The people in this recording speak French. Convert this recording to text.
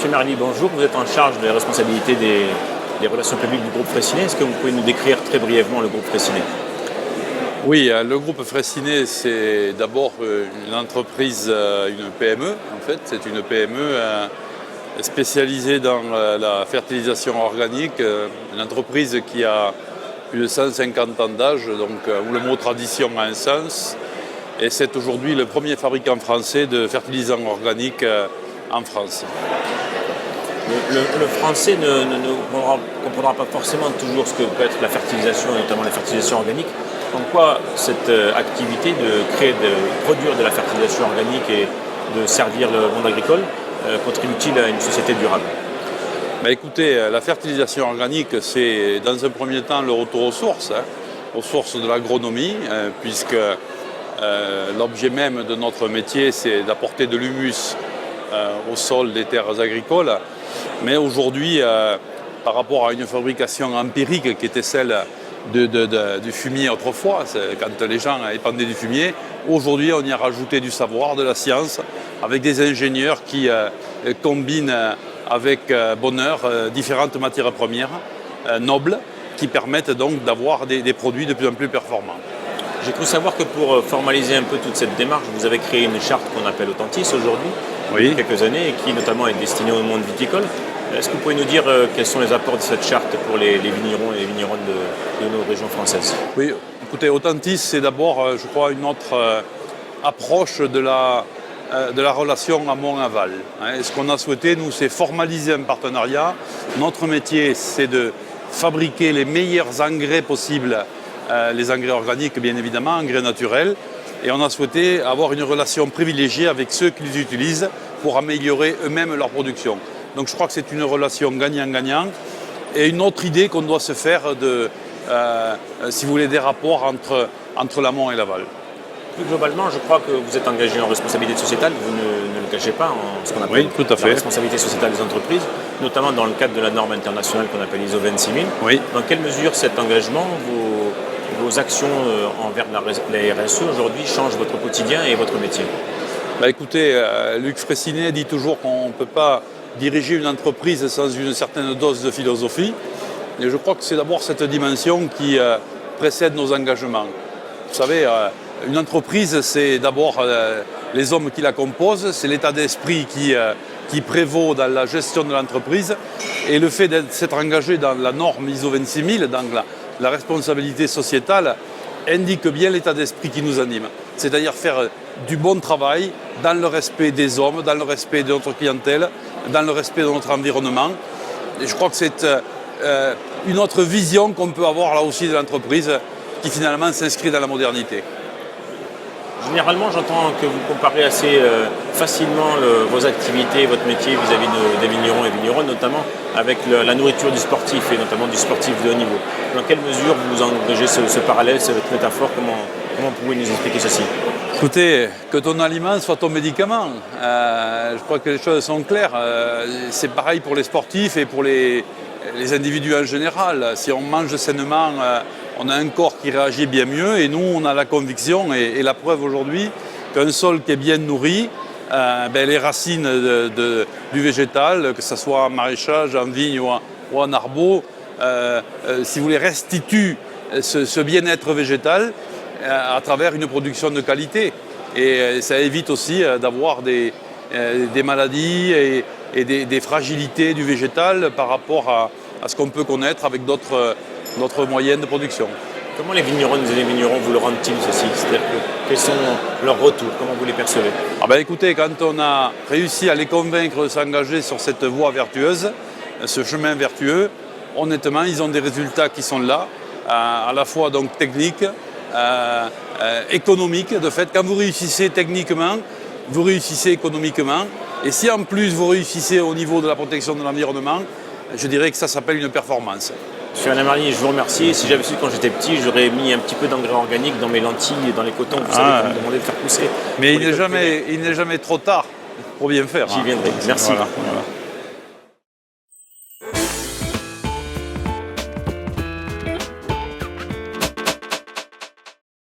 Monsieur Marly, bonjour. Vous êtes en charge des responsabilités des relations publiques du groupe Fraissinet. Est-ce que vous pouvez nous décrire très brièvement le groupe Fraissinet? Oui, le groupe Fraissinet, c'est d'abord une entreprise, une PME en fait. C'est une PME spécialisée dans la fertilisation organique, une entreprise qui a plus de 150 ans d'âge, donc où le mot tradition a un sens. Et c'est aujourd'hui le premier fabricant français de fertilisants organiques en France. Le français ne comprendra pas forcément toujours ce que peut être la fertilisation, et notamment la fertilisation organique. En quoi cette activité de produire de la fertilisation organique et de servir le monde agricole contribue-t-il à une société durable? Écoutez, la fertilisation organique, c'est dans un premier temps le retour aux sources de l'agronomie, puisque l'objet même de notre métier, c'est d'apporter de l'humus au sol des terres agricoles. Mais aujourd'hui, par rapport à une fabrication empirique qui était celle du fumier autrefois, quand les gens épandaient du fumier, aujourd'hui on y a rajouté du savoir, de la science, avec des ingénieurs qui combinent avec bonheur différentes matières premières nobles qui permettent donc d'avoir des produits de plus en plus performants. J'ai cru savoir que pour formaliser un peu toute cette démarche, vous avez créé une charte qu'on appelle Authentis aujourd'hui, il y a quelques années, et qui notamment est destinée au monde viticole. Est-ce que vous pouvez nous dire quels sont les apports de cette charte pour les vignerons et les vigneronnes de nos régions françaises? Oui, écoutez, Authentis, c'est d'abord, je crois, une autre approche de la relation amont-aval. Ce qu'on a souhaité, nous, c'est formaliser un partenariat. Notre métier, c'est de fabriquer les meilleurs engrais possibles, les engrais organiques, bien évidemment, engrais naturels. Et on a souhaité avoir une relation privilégiée avec ceux qui les utilisent pour améliorer eux-mêmes leur production. Donc je crois que c'est une relation gagnant-gagnant. Et une autre idée qu'on doit se faire si vous voulez, des rapports entre l'amont et l'aval. Plus globalement, je crois que vous êtes engagé en responsabilité sociétale, vous ne le cachez pas, en ce qu'on appelle tout à fait. La responsabilité sociétale des entreprises, notamment dans le cadre de la norme internationale qu'on appelle ISO 26000. Oui. Dans quelle mesure cet engagement, vos actions envers la RSE aujourd'hui changent votre quotidien et votre métier? Écoutez, Luc Fraissinet dit toujours qu'on ne peut pas diriger une entreprise sans une certaine dose de philosophie. Et je crois que c'est d'abord cette dimension qui précède nos engagements. Vous savez, une entreprise, c'est d'abord les hommes qui la composent, c'est l'état d'esprit qui prévaut dans la gestion de l'entreprise. Et le fait d'être engagé dans la norme ISO 26000, dans la responsabilité sociétale, indique bien l'état d'esprit qui nous anime. C'est-à-dire faire du bon travail dans le respect des hommes, dans le respect de notre clientèle, dans le respect de notre environnement. Et je crois que c'est une autre vision qu'on peut avoir là aussi de l'entreprise qui finalement s'inscrit dans la modernité. Généralement, j'entends que vous comparez assez facilement vos activités, votre métier vis-à-vis des vignerons et vigneronnes, notamment avec la nourriture du sportif et notamment du sportif de haut niveau. Dans quelle mesure vous engagez ce parallèle, cette métaphore? Comment pouvez-vous nous expliquer ceci? Écoutez, que ton aliment soit ton médicament. Je crois que les choses sont claires. C'est pareil pour les sportifs et pour les individus en général. Si on mange sainement, on a un corps qui réagit bien mieux et nous, on a la conviction et la preuve aujourd'hui qu'un sol qui est bien nourri, les racines du végétal, que ce soit en maraîchage, en vigne ou en arbo, si vous voulez, restituent ce bien-être végétal à travers une production de qualité. Et ça évite aussi d'avoir des maladies et des fragilités du végétal par rapport à ce qu'on peut connaître avec d'autres moyens de production. Comment les vigneronnes et les vignerons vous le rendent-ils ceci? C'est-à-dire quels sont leurs retours? Comment vous les percevez? Écoutez, quand on a réussi à les convaincre de s'engager sur cette voie vertueuse, ce chemin vertueux, honnêtement, ils ont des résultats qui sont là, à la fois donc techniques, économiques. De fait, quand vous réussissez techniquement, vous réussissez économiquement. Et si en plus vous réussissez au niveau de la protection de l'environnement, je dirais que ça s'appelle une performance. Monsieur Alain Marly, je vous remercie. Si j'avais su quand j'étais petit, j'aurais mis un petit peu d'engrais organique dans mes lentilles et dans les cotons, vous savez, pour me demander de faire pousser. Mais il n'est jamais trop tard pour bien faire. J'y viendrai. Merci. Voilà.